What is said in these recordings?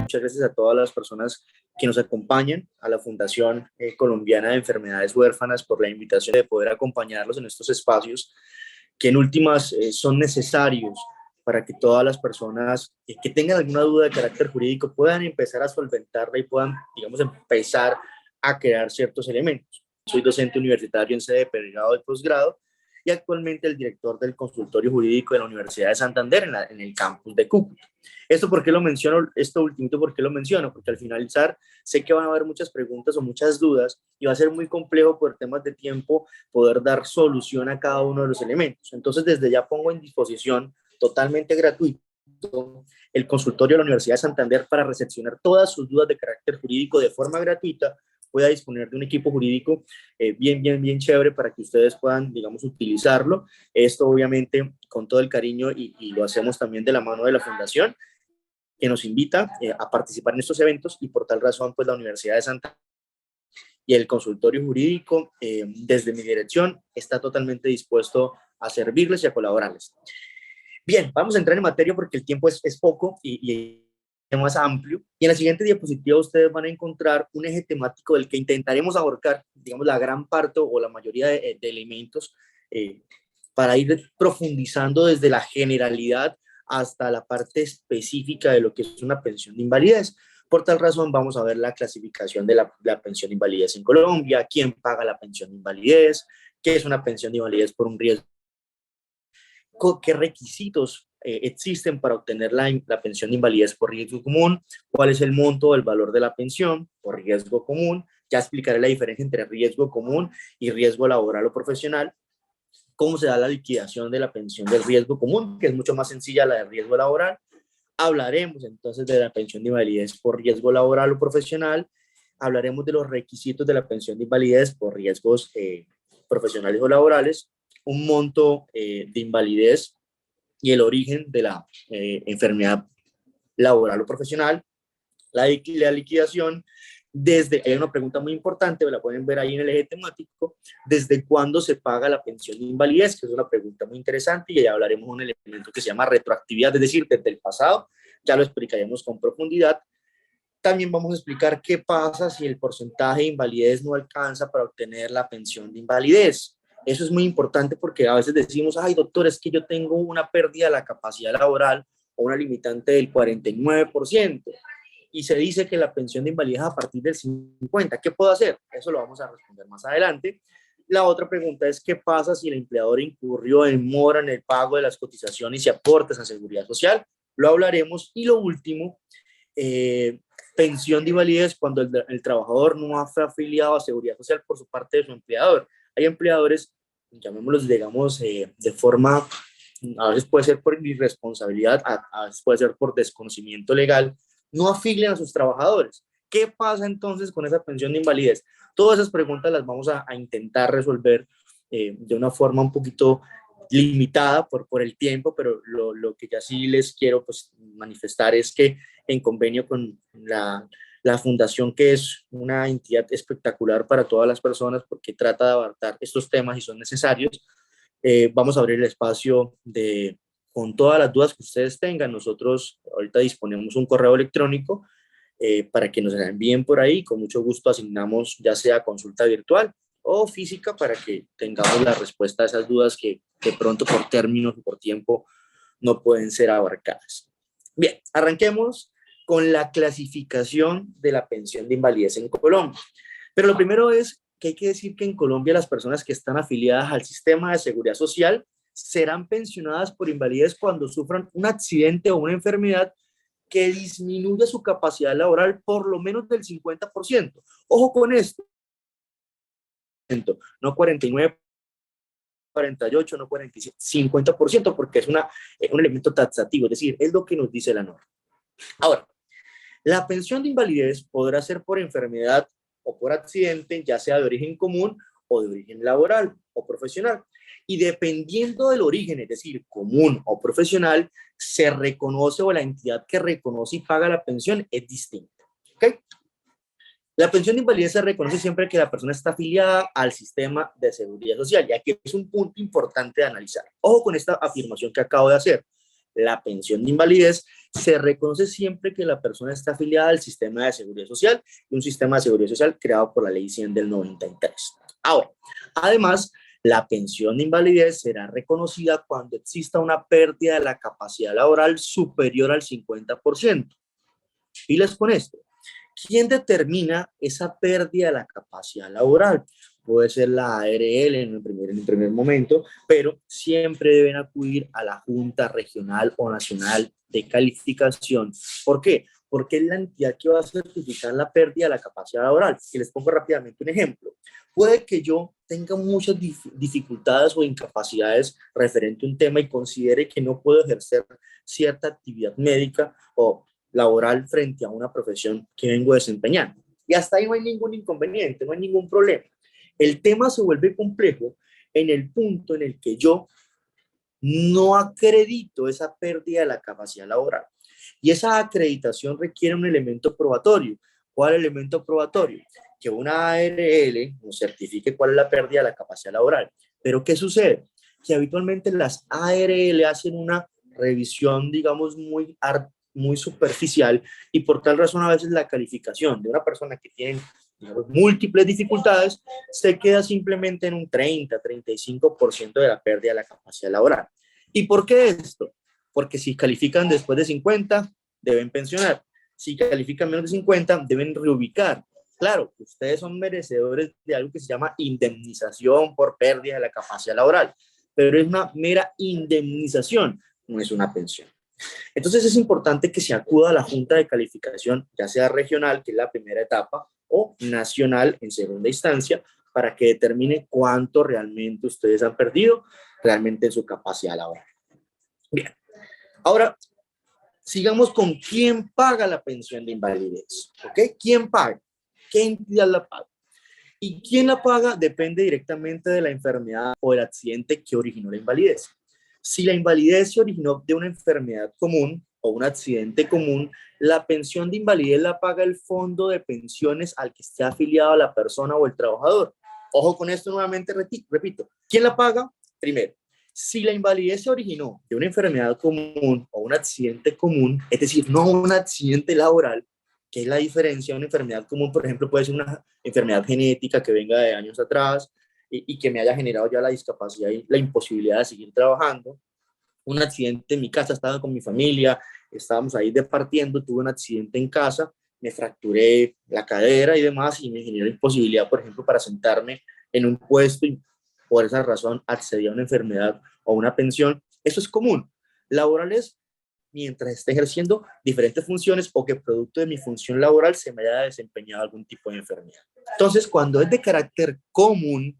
muchas gracias a todas las personas que nos acompañan, a la Fundación Colombiana de Enfermedades Huérfanas por la invitación de poder acompañarlos en estos espacios que en últimas son necesarios para que todas las personas que tengan alguna duda de carácter jurídico puedan empezar a solventarla y puedan, digamos, empezar a crear ciertos elementos. Soy docente universitario en sede de pregrado y posgrado y actualmente el director del consultorio jurídico de la Universidad de Santander en el campus de Cúcuta. ¿Esto por qué lo menciono? Esto último, ¿por qué lo menciono? Porque al finalizar sé que van a haber muchas preguntas o muchas dudas y va a ser muy complejo por temas de tiempo poder dar solución a cada uno de los elementos. Entonces, desde ya pongo en disposición totalmente gratuito el consultorio de la Universidad de Santander para recepcionar todas sus dudas de carácter jurídico de forma gratuita. Pueda disponer de un equipo jurídico bien chévere para que ustedes puedan, digamos, utilizarlo. Esto obviamente con todo el cariño y lo hacemos también de la mano de la Fundación, que nos invita a participar en estos eventos y por tal razón, pues la Universidad de Santander y el consultorio jurídico, desde mi dirección, está totalmente dispuesto a servirles y a colaborarles. Bien, vamos a entrar en materia porque el tiempo es poco y más amplio. Y en la siguiente diapositiva ustedes van a encontrar un eje temático del que intentaremos abarcar, digamos, la gran parte o la mayoría de elementos para ir profundizando desde la generalidad hasta la parte específica de lo que es una pensión de invalidez. Por tal razón vamos a ver la clasificación de la pensión de invalidez en Colombia, quién paga la pensión de invalidez, qué es una pensión de invalidez por un riesgo, qué requisitos existen para obtener la pensión de invalidez por riesgo común, cuál es el monto o el valor de la pensión por riesgo común, ya explicaré la diferencia entre riesgo común y riesgo laboral o profesional, cómo se da la liquidación de la pensión del riesgo común, que es mucho más sencilla la del riesgo laboral. Hablaremos entonces de la pensión de invalidez por riesgo laboral o profesional, hablaremos de los requisitos de la pensión de invalidez por riesgos profesionales o laborales, un monto de invalidez y el origen de la enfermedad laboral o profesional, la liquidación, hay una pregunta muy importante, la pueden ver ahí en el eje temático, ¿desde cuándo se paga la pensión de invalidez? Que es una pregunta muy interesante y ya hablaremos de un elemento que se llama retroactividad, es decir, desde el pasado, ya lo explicaremos con profundidad. También vamos a explicar qué pasa si el porcentaje de invalidez no alcanza para obtener la pensión de invalidez. Eso es muy importante porque a veces decimos, ay doctor, es que yo tengo una pérdida de la capacidad laboral o una limitante del 49%. Y se dice que la pensión de invalidez a partir del 50%. ¿Qué puedo hacer? Eso lo vamos a responder más adelante. La otra pregunta es, ¿qué pasa si el empleador incurrió en mora en el pago de las cotizaciones y aportes a seguridad social? Lo hablaremos. Y lo último, pensión de invalidez cuando el trabajador no fue afiliado a seguridad social por su parte de su empleador. Hay empleadores, llamémoslos, digamos, de forma, a veces puede ser por irresponsabilidad, a veces puede ser por desconocimiento legal, no afilian a sus trabajadores. ¿Qué pasa entonces con esa pensión de invalidez? Todas esas preguntas las vamos a intentar resolver de una forma un poquito limitada por el tiempo, pero lo que ya sí les quiero pues, manifestar es que en convenio con la fundación, que es una entidad espectacular para todas las personas porque trata de abarcar estos temas y son necesarios, vamos a abrir el espacio con todas las dudas que ustedes tengan. Nosotros ahorita disponemos un correo electrónico para que nos la envíen por ahí. Con mucho gusto asignamos ya sea consulta virtual o física para que tengamos la respuesta a esas dudas que de pronto por términos o por tiempo no pueden ser abarcadas. Bien, arranquemos con la clasificación de la pensión de invalidez en Colombia. Pero lo primero es que hay que decir que en Colombia las personas que están afiliadas al sistema de seguridad social serán pensionadas por invalidez cuando sufran un accidente o una enfermedad que disminuya su capacidad laboral por lo menos del 50%. Ojo con esto, no 49, 48, no 47, 50%, porque es un elemento taxativo, es decir, es lo que nos dice la norma. Ahora, la pensión de invalidez podrá ser por enfermedad o por accidente, ya sea de origen común o de origen laboral o profesional. Y dependiendo del origen, es decir, común o profesional, se reconoce o la entidad que reconoce y paga la pensión es distinta. ¿Okay? La pensión de invalidez se reconoce siempre que la persona está afiliada al sistema de seguridad social, ya que es un punto importante de analizar. Ojo con esta afirmación que acabo de hacer. la pensión de invalidez se reconoce siempre que la persona está afiliada al sistema de seguridad social, un sistema de seguridad social creado por la ley 100 del 93. Ahora, además, la pensión de invalidez será reconocida cuando exista una pérdida de la capacidad laboral superior al 50%. Pilas con esto. ¿Quién determina esa pérdida de la capacidad laboral? Puede ser la ARL en el primer momento, pero siempre deben acudir a la Junta Regional o Nacional de Calificación. ¿Por qué? Porque es la entidad que va a certificar la pérdida de la capacidad laboral. Y les pongo rápidamente un ejemplo. Puede que yo tenga muchas dificultades o incapacidades referente a un tema y considere que no puedo ejercer cierta actividad médica o laboral frente a una profesión que vengo desempeñando. Y hasta ahí no hay ningún inconveniente, no hay ningún problema. El tema se vuelve complejo en el punto en el que yo no acredito esa pérdida de la capacidad laboral. Y esa acreditación requiere un elemento probatorio. ¿Cuál elemento probatorio? Que una ARL nos certifique cuál es la pérdida de la capacidad laboral. Pero ¿qué sucede? Que habitualmente las ARL hacen una revisión, digamos, muy superficial y por tal razón a veces la calificación de una persona que tiene, digamos, múltiples dificultades se queda simplemente en un 30-35% de la pérdida de la capacidad laboral. ¿Y por qué esto? Porque si califican después de 50, deben pensionar. Si califican menos de 50, deben reubicar. Claro, ustedes son merecedores de algo que se llama indemnización por pérdida de la capacidad laboral, pero es una mera indemnización, no es una pensión. Entonces es importante que se acuda a la Junta de Calificación, ya sea regional, que es la primera etapa, o nacional en segunda instancia, para que determine cuánto realmente ustedes han perdido realmente en su capacidad laboral. Bien, ahora sigamos con quién paga la pensión de invalidez. ¿Ok? ¿Quién paga? ¿Qué entidad la paga? Y quién la paga depende directamente de la enfermedad o el accidente que originó la invalidez. Si la invalidez se originó de una enfermedad común o un accidente común, la pensión de invalidez la paga el fondo de pensiones al que esté afiliado a la persona o el trabajador. Ojo con esto nuevamente, repito. ¿Quién la paga? Primero, si la invalidez se originó de una enfermedad común o un accidente común, es decir, no un accidente laboral, ¿qué es la diferencia? Una enfermedad común, por ejemplo, puede ser una enfermedad genética que venga de años atrás y que me haya generado ya la discapacidad y la imposibilidad de seguir trabajando. Un accidente en mi casa, estaba con mi familia, estábamos ahí departiendo, tuve un accidente en casa, me fracturé la cadera y demás y me generó imposibilidad, por ejemplo, para sentarme en un puesto y por esa razón accedí a una enfermedad o una pensión. Eso es común. Laborales, mientras esté ejerciendo diferentes funciones o que producto de mi función laboral se me haya desempeñado algún tipo de enfermedad. Entonces, cuando es de carácter común,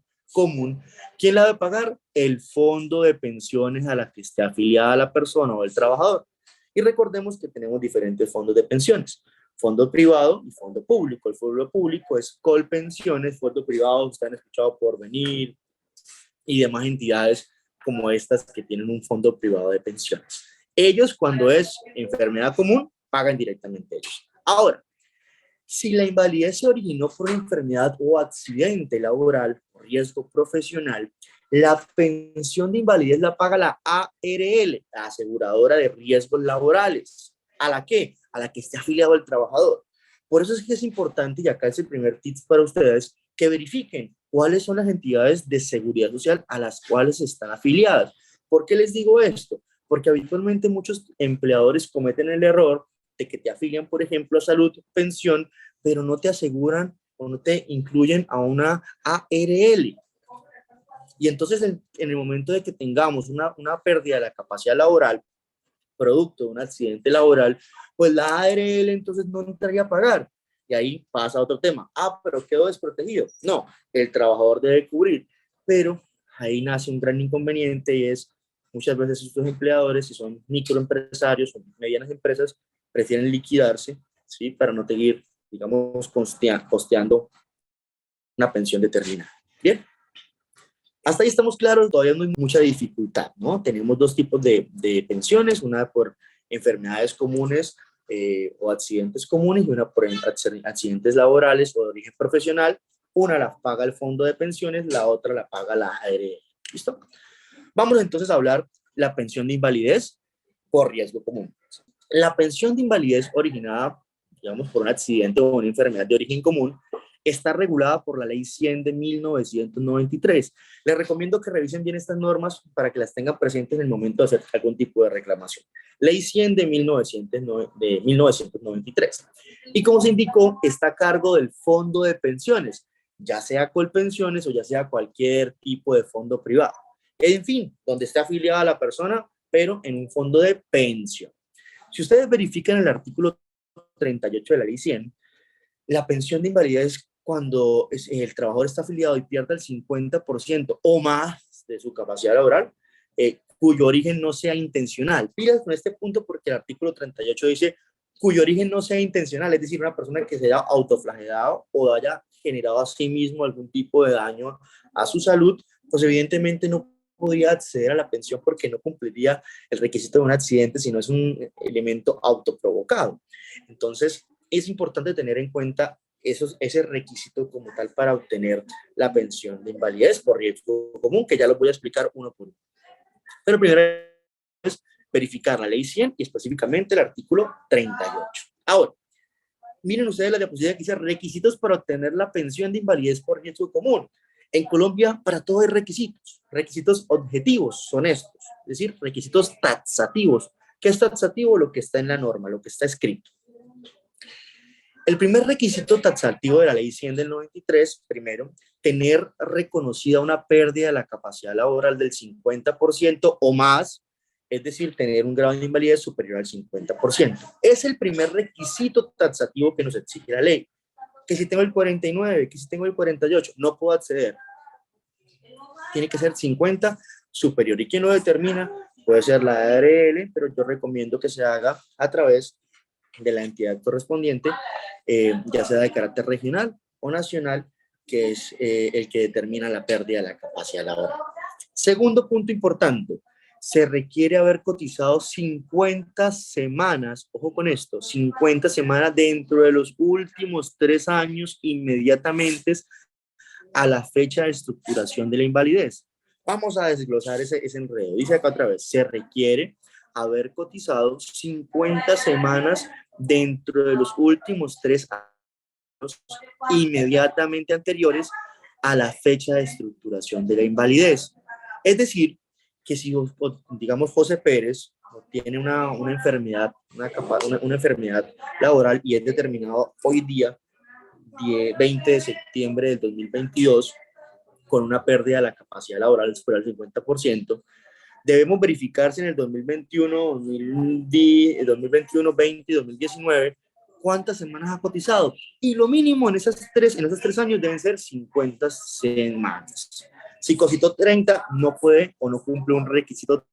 ¿quién la debe pagar? El fondo de pensiones a la que esté afiliada la persona o el trabajador. Y recordemos que tenemos diferentes fondos de pensiones, fondo privado y fondo público. El fondo público es Colpensiones, fondo privado, ustedes han escuchado Porvenir y demás entidades como estas que tienen un fondo privado de pensiones. Ellos, cuando es enfermedad común, pagan directamente ellos. Ahora, si la invalidez se originó por una enfermedad o accidente laboral o riesgo profesional, la pensión de invalidez la paga la ARL, la aseguradora de riesgos laborales. ¿A la qué? A la que esté afiliado el trabajador. Por eso es que es importante, y acá es el primer tip para ustedes, que verifiquen cuáles son las entidades de seguridad social a las cuales están afiliadas. ¿Por qué les digo esto? Porque habitualmente muchos empleadores cometen el error de que te afilian, por ejemplo, a salud, pensión, pero no te aseguran o no te incluyen a una ARL. Y entonces en el momento de que tengamos una pérdida de la capacidad laboral, producto de un accidente laboral, pues la ARL entonces no entraría a pagar. Y ahí pasa otro tema. Ah, pero quedó desprotegido. No, el trabajador debe cubrir. Pero ahí nace un gran inconveniente y es muchas veces estos empleadores, si son microempresarios o medianas empresas, prefieren liquidarse, ¿sí? Para no seguir, digamos, costeando una pensión determinada. Bien, hasta ahí estamos claros, todavía no hay mucha dificultad, ¿no? Tenemos dos tipos de pensiones, una por enfermedades comunes o accidentes comunes y una por accidentes laborales o de origen profesional. Una la paga el fondo de pensiones, la otra la paga la ARL. ¿Listo? Vamos entonces a hablar la pensión de invalidez. por riesgo común. La pensión de invalidez originada, digamos, por un accidente o una enfermedad de origen común, está regulada por la Ley 100 de 1993. Les recomiendo que revisen bien estas normas para que las tengan presentes en el momento de hacer algún tipo de reclamación. Ley 100 de 1993. Y como se indicó, está a cargo del fondo de pensiones, ya sea Colpensiones o ya sea cualquier tipo de fondo privado. En fin, donde esté afiliada la persona, pero en un fondo de pensión. Si ustedes verifican el artículo 38 de la Ley 100, la pensión de invalidez es cuando el trabajador está afiliado y pierde el 50% o más de su capacidad laboral, cuyo origen no sea intencional. Pilas con este punto porque el artículo 38 dice cuyo origen no sea intencional, es decir, una persona que se haya autoflagelado o haya generado a sí mismo algún tipo de daño a su salud, pues evidentemente no podría acceder a la pensión porque no cumpliría el requisito de un accidente, sino es un elemento autoprovocado. Entonces, es importante tener en cuenta ese requisito como tal para obtener la pensión de invalidez por riesgo común, que ya lo voy a explicar uno por uno. Pero primero es verificar la Ley 100 y específicamente el artículo 38. Ahora, miren ustedes la diapositiva que dice requisitos para obtener la pensión de invalidez por riesgo común. En Colombia, para todo hay requisitos. Requisitos objetivos son estos, es decir, requisitos taxativos. ¿Qué es taxativo? Lo que está en la norma, lo que está escrito. El primer requisito taxativo de la Ley 100 del 93, primero, tener reconocida una pérdida de la capacidad laboral del 50% o más, es decir, tener un grado de invalidez superior al 50%. Es el primer requisito taxativo que nos exige la ley. Que si tengo el 49, que si tengo el 48, no puedo acceder. Tiene que ser 50 superior. ¿Y quién lo determina? Puede ser la ARL, pero yo recomiendo que se haga a través de la entidad correspondiente, ya sea de carácter regional o nacional, que es el que determina la pérdida de la capacidad laboral. Segundo punto importante, se requiere haber cotizado 50 semanas, ojo con esto, 50 semanas dentro de los últimos 3 años inmediatamente a la fecha de estructuración de la invalidez. Vamos a desglosar ese enredo. Dice acá otra vez, se requiere haber cotizado 50 semanas dentro de los últimos 3 años inmediatamente anteriores a la fecha de estructuración de la invalidez. Es decir, que si, digamos, José Pérez tiene una enfermedad, una enfermedad laboral y es determinado hoy día, 20 de septiembre del 2022, con una pérdida de la capacidad laboral superior al 50%, debemos verificar si en el 2021, 2021, 20 y 2019, cuántas semanas ha cotizado. Y lo mínimo en esos 3 años deben ser 50 semanas. Si cotizó 30, no puede o no cumple un requisito.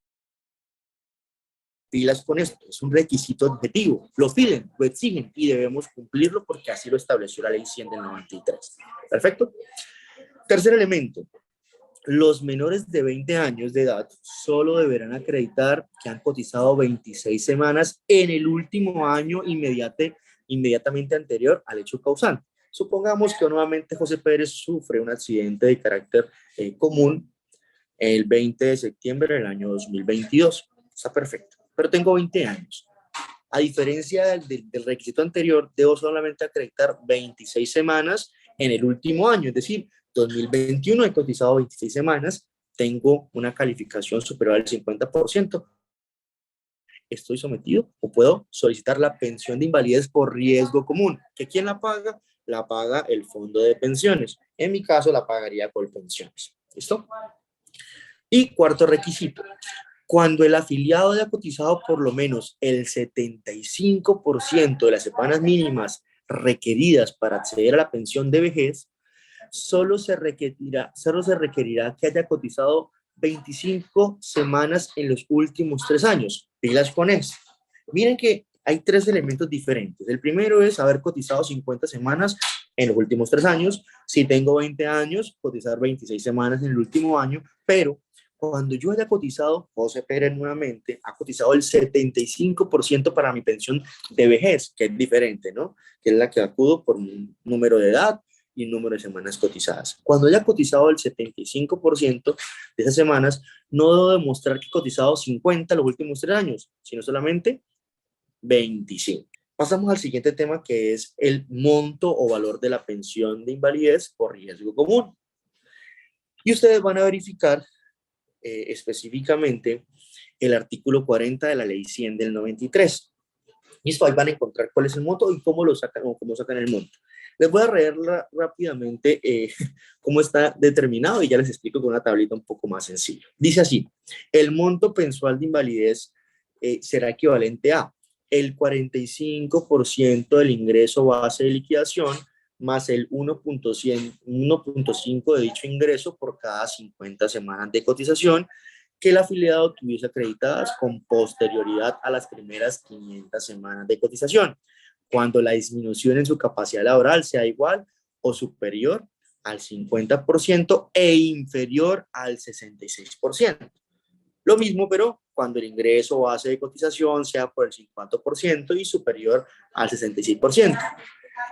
Pilas con esto, es un requisito objetivo. Lo piden, lo exigen y debemos cumplirlo porque así lo estableció la Ley 100 del 93. ¿Perfecto? Tercer elemento. Los menores de 20 años de edad solo deberán acreditar que han cotizado 26 semanas en el último año inmediatamente anterior al hecho causante. Supongamos que nuevamente José Pérez sufre un accidente de carácter común el 20 de septiembre del año 2022. Está perfecto, pero tengo 20 años. A diferencia del requisito anterior, debo solamente acreditar 26 semanas en el último año, es decir, 2021 he cotizado 26 semanas, tengo una calificación superior al 50%, estoy sometido o puedo solicitar la pensión de invalidez por riesgo común. ¿Que quién la paga? La paga el fondo de pensiones. En mi caso la pagaría Colpensiones. ¿Listo? Y cuarto requisito, cuando el afiliado haya cotizado por lo menos el 75% de las semanas mínimas requeridas para acceder a la pensión de vejez, solo se requerirá que haya cotizado 25 semanas en los últimos 3 años. Pilas con eso. Miren que hay 3 elementos diferentes. El primero es haber cotizado 50 semanas en los últimos 3 años. Si tengo 20 años, cotizar 26 semanas en el último año, pero cuando yo haya cotizado, José Pérez nuevamente ha cotizado el 75% para mi pensión de vejez, que es diferente, ¿no? Que es la que acudo por un número de edad y un número de semanas cotizadas. Cuando haya cotizado el 75% de esas semanas, no debo demostrar que he cotizado 50 los últimos 3 años, sino solamente 25. Pasamos al siguiente tema, que es el monto o valor de la pensión de invalidez por riesgo común. Y ustedes van a verificar específicamente el artículo 40 de la ley 100 del 93. Listo, ahí van a encontrar cuál es el monto y cómo lo sacan o cómo sacan el monto. Les voy a leer rápidamente cómo está determinado y ya les explico con una tablita un poco más sencilla. Dice así: el monto mensual de invalidez será equivalente a el 45% del ingreso base de liquidación más el 1.5 de dicho ingreso por cada 50 semanas de cotización que el afiliado tuviese acreditadas con posterioridad a las primeras 500 semanas de cotización, cuando la disminución en su capacidad laboral sea igual o superior al 50% e inferior al 66%. Lo mismo, pero cuando el ingreso base de cotización sea por el 50% y superior al 66%.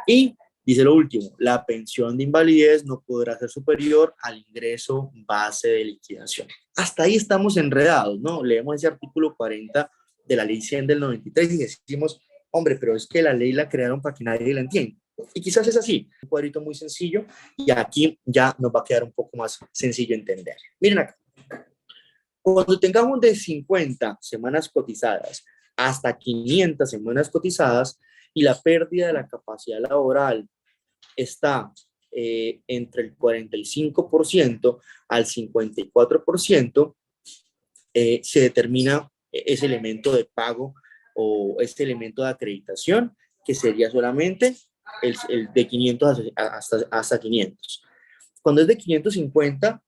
Y dice lo último: la pensión de invalidez no podrá ser superior al ingreso base de liquidación. Hasta ahí estamos enredados, ¿no? Leemos ese artículo 40 de la ley 100 del 93 y decimos, hombre, pero es que la ley la crearon para que nadie la entienda. Y quizás es así, un cuadrito muy sencillo, y aquí ya nos va a quedar un poco más sencillo entender. Miren acá. Cuando tengamos de 50 semanas cotizadas hasta 500 semanas cotizadas y la pérdida de la capacidad laboral está entre el 45% al 54%, se determina ese elemento de pago o este elemento de acreditación, que sería solamente el de 500 hasta 500. Cuando es de 550,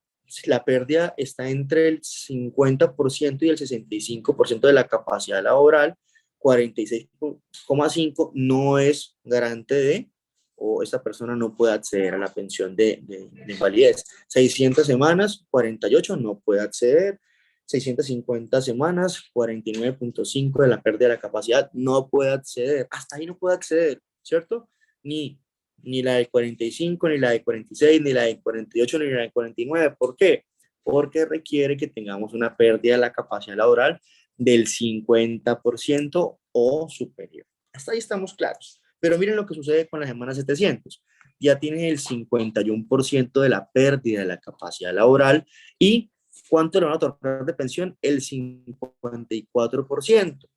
la pérdida está entre el 50% y el 65% de la capacidad laboral. 46,5 no es garante de, o esta persona no puede acceder a la pensión de invalidez. 600 semanas, 48 no puede acceder. 650 semanas, 49,5 de la pérdida de la capacidad, no puede acceder. Hasta ahí no puede acceder, ¿cierto? Ni la de 45, ni la de 46, ni la de 48, ni la de 49. ¿Por qué? Porque requiere que tengamos una pérdida de la capacidad laboral del 50% o superior. Hasta ahí estamos claros. Pero miren lo que sucede con la semana 700. Ya tiene el 51% de la pérdida de la capacidad laboral. ¿Y cuánto le van a otorgar de pensión? El 54%.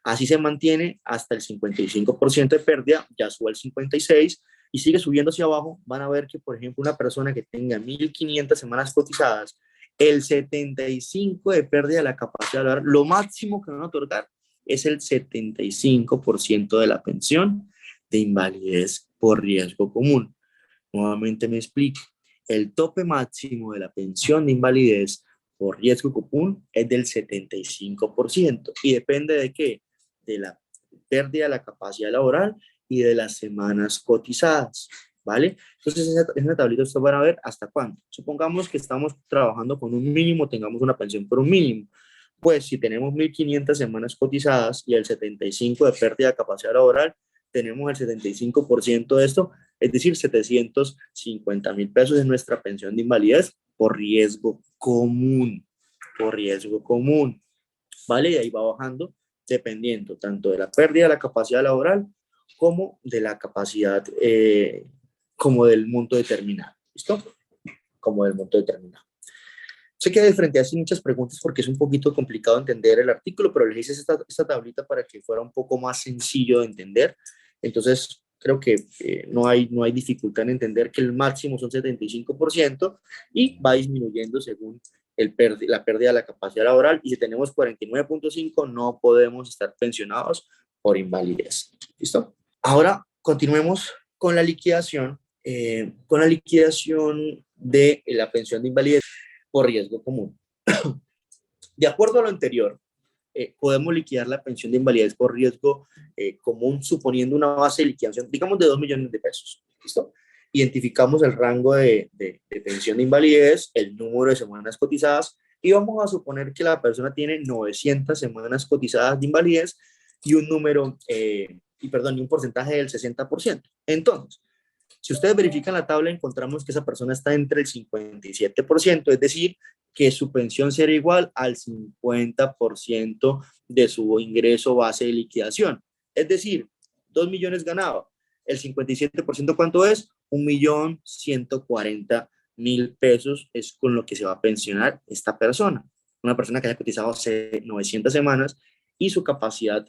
Así se mantiene hasta el 55% de pérdida, ya sube al 56% y sigue subiendo hacia abajo. Van a ver que, por ejemplo, una persona que tenga 1.500 semanas cotizadas, el 75% de pérdida de la capacidad laboral, lo máximo que van a otorgar es el 75% de la pensión de invalidez por riesgo común. Nuevamente me explico. El tope máximo de la pensión de invalidez por riesgo común es del 75% y depende de qué, de la pérdida de la capacidad laboral y de las semanas cotizadas, ¿vale? Entonces, en esa tablita ustedes van a ver hasta cuándo. Supongamos que estamos trabajando con un mínimo, tengamos una pensión por un mínimo. Pues si tenemos 1.500 semanas cotizadas y el 75% de pérdida de capacidad laboral, tenemos el 75% de esto, es decir, 750.000 pesos en nuestra pensión de invalidez por riesgo común, ¿vale? Y ahí va bajando dependiendo tanto de la pérdida de la capacidad laboral como de la capacidad, como del monto determinado, ¿listo? Como del monto determinado. Sé que de frente a sí muchas preguntas porque es un poquito complicado entender el artículo, pero les hice esta tablita para que fuera un poco más sencillo de entender. Entonces, creo que no hay dificultad en entender que el máximo son 75% y va disminuyendo según la pérdida de la capacidad laboral. Y si tenemos 49,5, no podemos estar pensionados por invalidez. ¿Listo? Ahora, continuemos con la liquidación de la pensión de invalidez por riesgo común. De acuerdo a lo anterior, podemos liquidar la pensión de invalidez por riesgo común suponiendo una base de liquidación, digamos, de 2 millones de pesos. ¿Listo? Identificamos el rango de pensión de invalidez, el número de semanas cotizadas y vamos a suponer que la persona tiene 900 semanas cotizadas de invalidez y un porcentaje del 60%. Entonces, Si ustedes verifican la tabla, encontramos que esa persona está entre el 57%, es decir, que su pensión será igual al 50% de su ingreso base de liquidación. Es decir, 2 millones ganaba. El 57%, ¿cuánto es? 1.140.000 pesos es con lo que se va a pensionar esta persona. Una persona que haya cotizado hace 900 semanas y su capacidad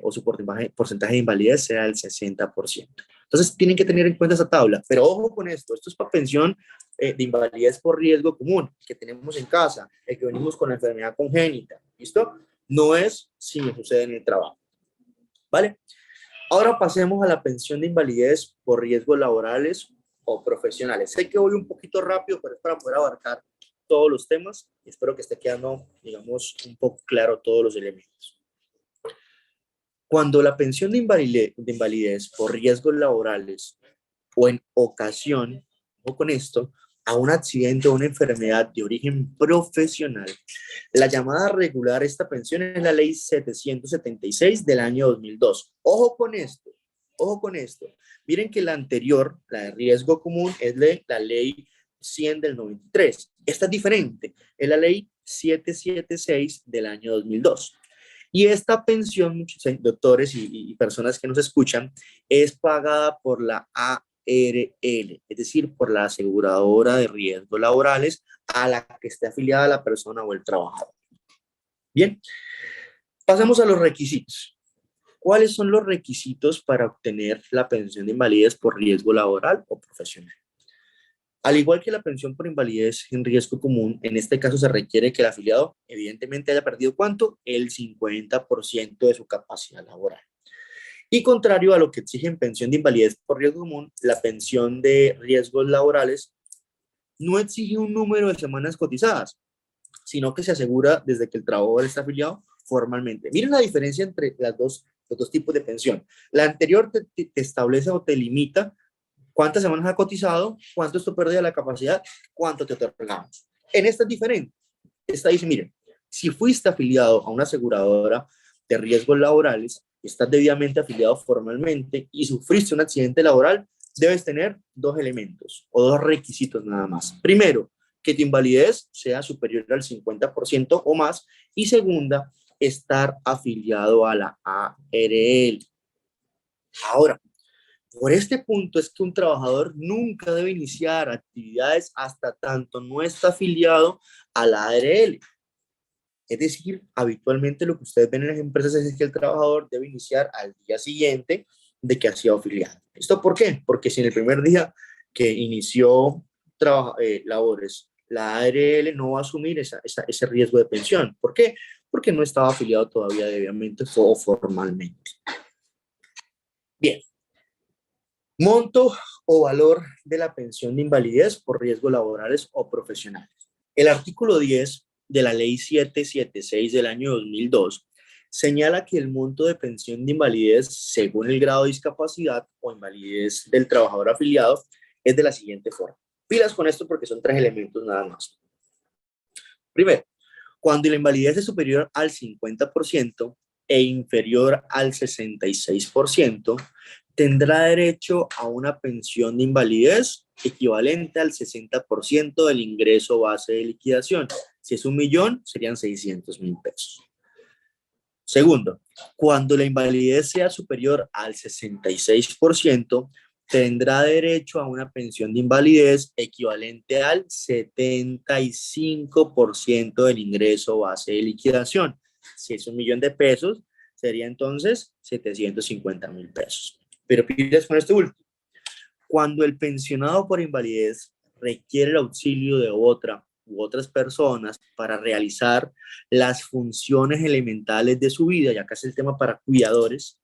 o su porcentaje de invalidez sea del 60%. Entonces, tienen que tener en cuenta esa tabla. Pero ojo con esto es para pensión de invalidez por riesgo común que tenemos en casa, el que venimos con la enfermedad congénita. ¿Listo? No es si me sucede en el trabajo. ¿Vale? Ahora pasemos a la pensión de invalidez por riesgos laborales o profesionales. Sé que voy un poquito rápido, pero es para poder abarcar todos los temas. Espero que esté quedando, digamos, un poco claro todos los elementos. Cuando la pensión de invalidez por riesgos laborales o en ocasión, o con esto, a un accidente o una enfermedad de origen profesional, la llamada regular esta pensión es la ley 776 del año 2002. Ojo con esto, ojo con esto. Miren que la anterior, la de riesgo común, es la ley 100 del 93. Esta es diferente, es la ley 776 del año 2002. Y esta pensión, muchos doctores y personas que nos escuchan, es pagada por la ARL, es decir, por la aseguradora de riesgos laborales a la que esté afiliada la persona o el trabajador. Bien, pasemos a los requisitos. ¿Cuáles son los requisitos para obtener la pensión de invalidez por riesgo laboral o profesional? Al igual que la pensión por invalidez en riesgo común, en este caso se requiere que el afiliado evidentemente haya perdido ¿cuánto? El 50% de su capacidad laboral. Y contrario a lo que exige en pensión de invalidez por riesgo común, la pensión de riesgos laborales no exige un número de semanas cotizadas, sino que se asegura desde que el trabajador está afiliado formalmente. Miren la diferencia entre los dos tipos de pensión. La anterior te establece o te limita cuántas semanas ha cotizado, cuánto esto pierde la capacidad, cuánto te otorgamos. En esta es diferente. Esta dice, miren, si fuiste afiliado a una aseguradora de riesgos laborales, estás debidamente afiliado formalmente y sufriste un accidente laboral, debes tener dos elementos o dos requisitos nada más. Primero, que tu invalidez sea superior al 50% o más. Y segunda, estar afiliado a la ARL. Ahora, por este punto es que un trabajador nunca debe iniciar actividades hasta tanto no está afiliado a la ARL. Es decir, habitualmente lo que ustedes ven en las empresas es que el trabajador debe iniciar al día siguiente de que ha sido afiliado. ¿Esto por qué? Porque si en el primer día que inició labores, la ARL no va a asumir ese riesgo de pensión. ¿Por qué? Porque no estaba afiliado todavía debidamente o formalmente. Bien. Monto o valor de la pensión de invalidez por riesgos laborales o profesionales. El artículo 10 de la ley 776 del año 2002 señala que el monto de pensión de invalidez según el grado de discapacidad o invalidez del trabajador afiliado es de la siguiente forma. Pilas con esto porque son tres elementos nada más. Primero, cuando la invalidez es superior al 50% e inferior al 66%, tendrá derecho a una pensión de invalidez equivalente al 60% del ingreso base de liquidación. Si es 1.000.000, serían 600.000 pesos. Segundo, cuando la invalidez sea superior al 66%, tendrá derecho a una pensión de invalidez equivalente al 75% del ingreso base de liquidación. Si es 1.000.000 de pesos, sería entonces 750.000 pesos. Pero pides con este último. Cuando el pensionado por invalidez requiere el auxilio de otra u otras personas para realizar las funciones elementales de su vida, ya que es el tema para cuidadores,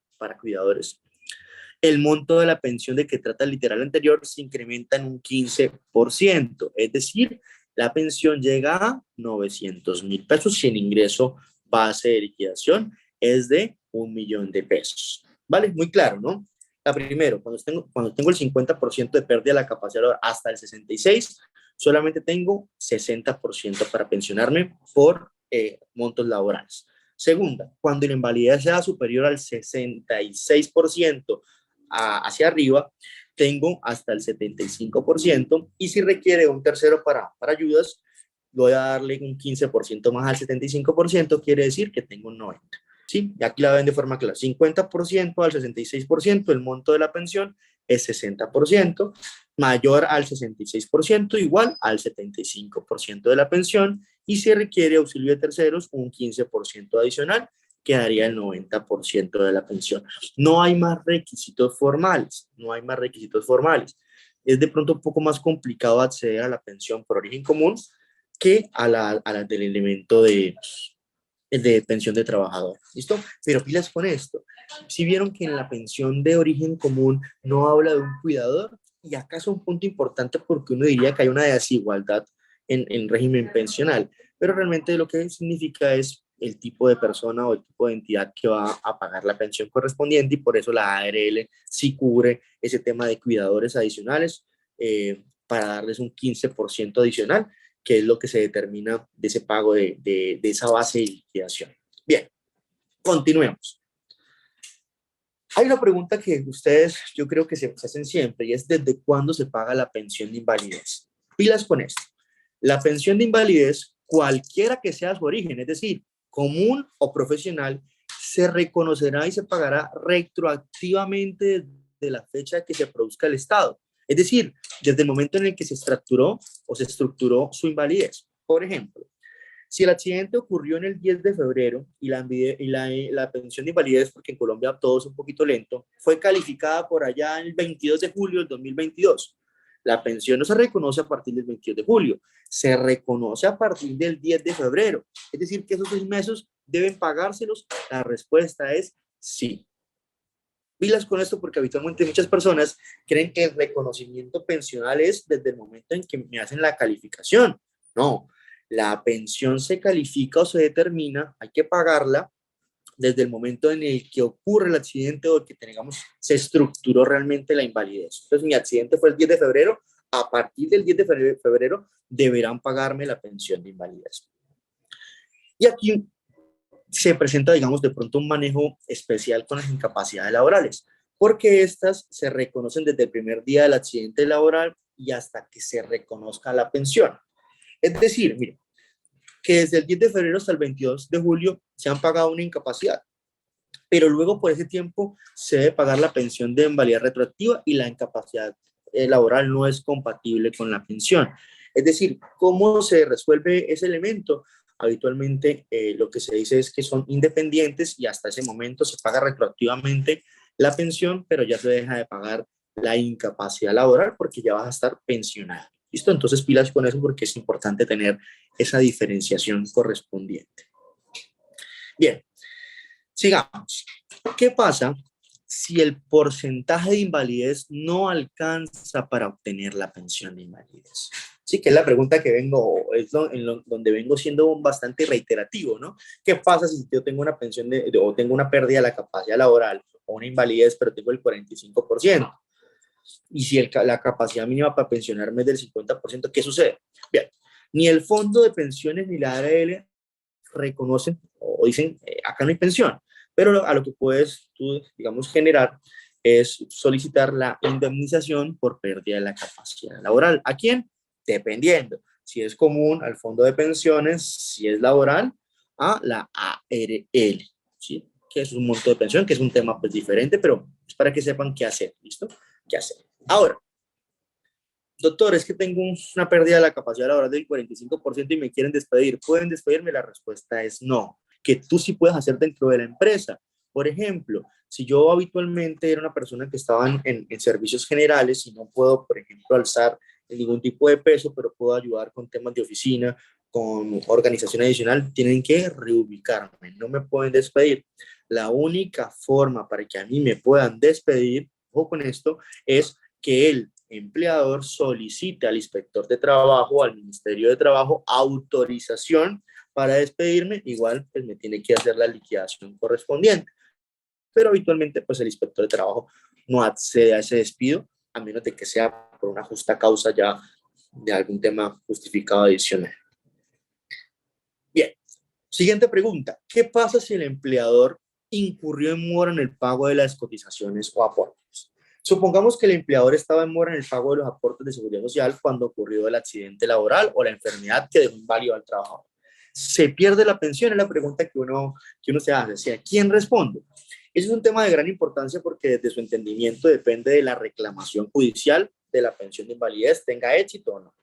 el monto de la pensión de que trata el literal anterior se incrementa en un 15%, es decir, la pensión llega a 900.000 pesos si el ingreso base de liquidación es de 1.000.000 de pesos. ¿Vale? Muy claro, ¿no? La primero, cuando tengo el 50% de pérdida de la capacidad hasta el 66%, solamente tengo 60% para pensionarme por montos laborales. Segunda, cuando la invalidez sea superior al 66% hacia arriba, tengo hasta el 75% y si requiere un tercero para ayudas, voy a darle un 15% más al 75%, quiere decir que tengo un 90%. ¿Sí? Y aquí la ven de forma clara, 50% al 66%, el monto de la pensión es 60%, mayor al 66%, igual al 75% de la pensión, y si requiere auxilio de terceros, un 15% adicional, quedaría el 90% de la pensión. No hay más requisitos formales, no hay más requisitos formales. Es de pronto un poco más complicado acceder a la pensión por origen común que a la del elemento de pensión de trabajador. ¿Listo? Pero pilas con esto. Si vieron que en la pensión de origen común no habla de un cuidador, y acá es un punto importante porque uno diría que hay una desigualdad en régimen pensional, pero realmente lo que significa es el tipo de persona o el tipo de entidad que va a pagar la pensión correspondiente y por eso la ARL sí cubre ese tema de cuidadores adicionales para darles un 15% adicional, que es lo que se determina de ese pago de esa base de liquidación. Bien, continuemos. Hay una pregunta que ustedes yo creo que se hacen siempre y es ¿desde cuándo se paga la pensión de invalidez? Pilas con esto. La pensión de invalidez, cualquiera que sea su origen, es decir, común o profesional, se reconocerá y se pagará retroactivamente desde la fecha que se produzca el estado. Es decir, desde el momento en el que se estructuró o se estructuró su invalidez. Por ejemplo, si el accidente ocurrió en el 10 de febrero y la pensión de invalidez, porque en Colombia todo es un poquito lento, fue calificada por allá el 22 de julio del 2022. La pensión no se reconoce a partir del 22 de julio, se reconoce a partir del 10 de febrero. Es decir, que esos 6 meses deben pagárselos. La respuesta es sí. Pilas con esto porque habitualmente muchas personas creen que el reconocimiento pensional es desde el momento en que me hacen la calificación. No, la pensión se califica o se determina, hay que pagarla desde el momento en el que ocurre el accidente o que tengamos, se estructuró realmente la invalidez. Entonces, mi accidente fue el 10 de febrero, a partir del 10 de febrero deberán pagarme la pensión de invalidez. Y aquí se presenta, digamos, de pronto un manejo especial con las incapacidades laborales, porque estas se reconocen desde el primer día del accidente laboral y hasta que se reconozca la pensión. Es decir, mire, que desde el 10 de febrero hasta el 22 de julio se han pagado una incapacidad, pero luego por ese tiempo se debe pagar la pensión de invalidez retroactiva y la incapacidad laboral no es compatible con la pensión. Es decir, ¿cómo se resuelve ese elemento? Habitualmente lo que se dice es que son independientes y hasta ese momento se paga retroactivamente la pensión, pero ya se deja de pagar la incapacidad laboral porque ya vas a estar pensionado. ¿Listo? Entonces pilas con eso porque es importante tener esa diferenciación correspondiente. Bien, sigamos. ¿Qué pasa si el porcentaje de invalidez no alcanza para obtener la pensión de invalidez? Sí, que es la pregunta que vengo, donde vengo siendo bastante reiterativo, ¿no? ¿Qué pasa si yo tengo una pensión o tengo una pérdida de la capacidad laboral o una invalidez, pero tengo el 45%? Y si la capacidad mínima para pensionarme es del 50%, ¿qué sucede? Bien, ni el fondo de pensiones ni la ARL reconocen o dicen, acá no hay pensión, pero a lo que puedes tú, digamos, generar es solicitar la indemnización por pérdida de la capacidad laboral. ¿A quién? Dependiendo. Si es común, al fondo de pensiones, si es laboral, a la ARL, ¿sí? Que es un monto de pensión, que es un tema pues diferente, pero es para que sepan qué hacer, ¿listo? ¿Qué hacer? Ahora, doctor, es que tengo una pérdida de la capacidad laboral del 45% y me quieren despedir. ¿Pueden despedirme? La respuesta es no. Que tú sí puedes hacer dentro de la empresa. Por ejemplo, si yo habitualmente era una persona que estaba en servicios generales y no puedo, por ejemplo, alzar ningún tipo de peso, pero puedo ayudar con temas de oficina, con organización adicional, tienen que reubicarme, no me pueden despedir. La única forma para que a mí me puedan despedir, ojo con esto, es que el empleador solicite al inspector de trabajo, al Ministerio de Trabajo, autorización para despedirme, igual pues me tiene que hacer la liquidación correspondiente. Pero habitualmente pues el inspector de trabajo no accede a ese despido, a menos de que sea por una justa causa ya de algún tema justificado adicional. Bien, siguiente pregunta. ¿Qué pasa si el empleador incurrió en mora en el pago de las cotizaciones o aportes? Supongamos que el empleador estaba en mora en el pago de los aportes de seguridad social cuando ocurrió el accidente laboral o la enfermedad que dejó inválido al trabajador. ¿Se pierde la pensión? Es la pregunta que uno se hace. O sea, ¿quién responde? Ese es un tema de gran importancia porque desde su entendimiento depende de la reclamación judicial de la pensión de invalidez, tenga éxito o no.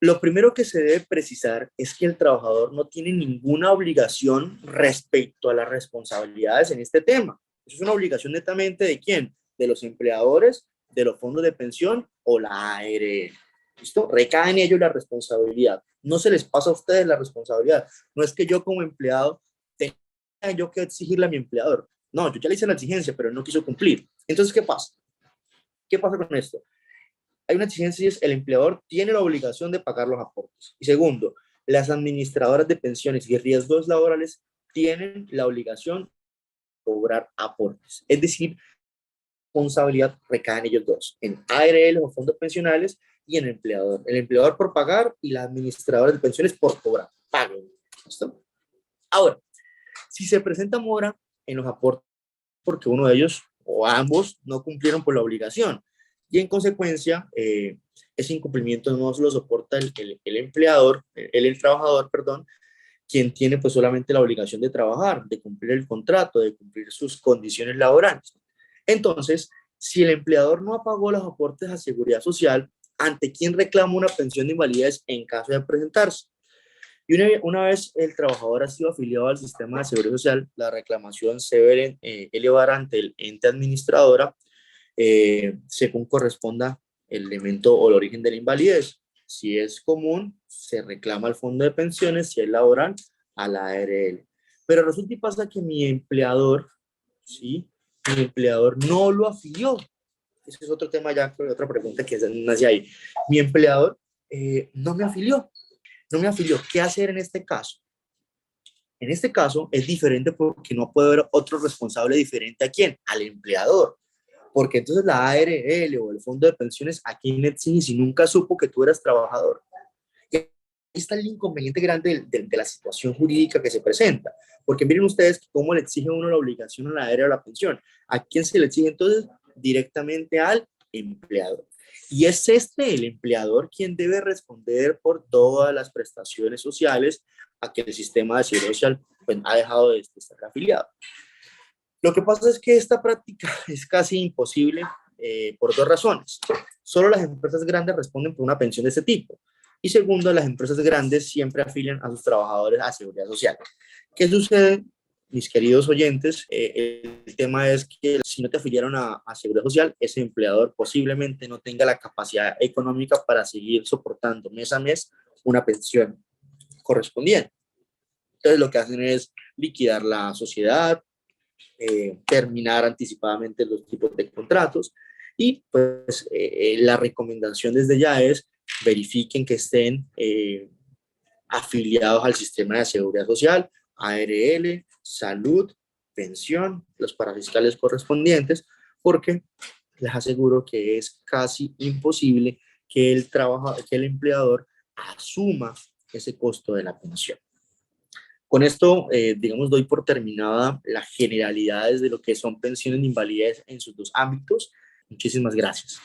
Lo primero que se debe precisar es que el trabajador no tiene ninguna obligación respecto a las responsabilidades en este tema. Eso es una obligación netamente de quién, de los empleadores, de los fondos de pensión o la ARL. ¿Listo? Recae en ellos la responsabilidad. No se les pasa a ustedes la responsabilidad. No es que yo como empleado tenga yo que exigirle a mi empleador. No, yo ya le hice la exigencia, pero él no quiso cumplir. Entonces, ¿qué pasa? ¿Qué pasa con esto? Hay una exigencia y es el empleador tiene la obligación de pagar los aportes. Y segundo, las administradoras de pensiones y riesgos laborales tienen la obligación de cobrar aportes. Es decir, responsabilidad recae en ellos dos, en ARL o fondos pensionales y en el empleador. El empleador por pagar y la administradora de pensiones por cobrar. Paguen. ¿Listo? Ahora, si se presenta mora en los aportes porque uno de ellos o ambos no cumplieron por la obligación y en consecuencia ese incumplimiento no lo soporta el empleador, el trabajador, perdón, quien tiene pues solamente la obligación de trabajar, de cumplir el contrato, de cumplir sus condiciones laborales. Entonces, si el empleador no pagó los aportes a seguridad social, ¿ante quién reclama una pensión de invalidez en caso de presentarse? Y una vez el trabajador ha sido afiliado al sistema de seguridad social, la reclamación se debe elevar ante el ente administradora según corresponda el elemento o el origen de la invalidez. Si es común, se reclama al fondo de pensiones; si es laboral, a la ARL. Pero resulta y pasa que mi empleador, ¿sí? Mi empleador no lo afilió. Ese es otro tema ya, otra pregunta que nace ahí. Mi empleador no me afilió. No me afilió. ¿Qué hacer en este caso? En este caso es diferente porque no puede haber otro responsable diferente a quién, al empleador. Porque entonces la ARL o el fondo de pensiones, ¿a quién le exige si nunca supo que tú eras trabajador? Y ahí está el inconveniente grande de la situación jurídica que se presenta. Porque miren ustedes cómo le exige uno la obligación a la ARL o la pensión. ¿A quién se le exige entonces? Directamente al empleador. Y es el empleador quien debe responder por todas las prestaciones sociales a que el sistema de seguridad social pues, ha dejado de estar afiliado. Lo que pasa es que esta práctica es casi imposible por dos razones. Solo las empresas grandes responden por una pensión de este tipo. Y segundo, las empresas grandes siempre afilian a sus trabajadores a seguridad social. ¿Qué sucede, mis queridos oyentes? El tema es que si no te afiliaron a seguridad social, ese empleador posiblemente no tenga la capacidad económica para seguir soportando mes a mes una pensión correspondiente. Entonces lo que hacen es liquidar la sociedad, terminar anticipadamente los tipos de contratos y pues la recomendación desde ya es verifiquen que estén afiliados al sistema de seguridad social, ARL, salud, pensión, los parafiscales correspondientes, porque les aseguro que es casi imposible que que el empleador asuma ese costo de la pensión. Con esto, digamos, doy por terminada las generalidades de lo que son pensiones de invalidez en sus dos ámbitos. Muchísimas gracias.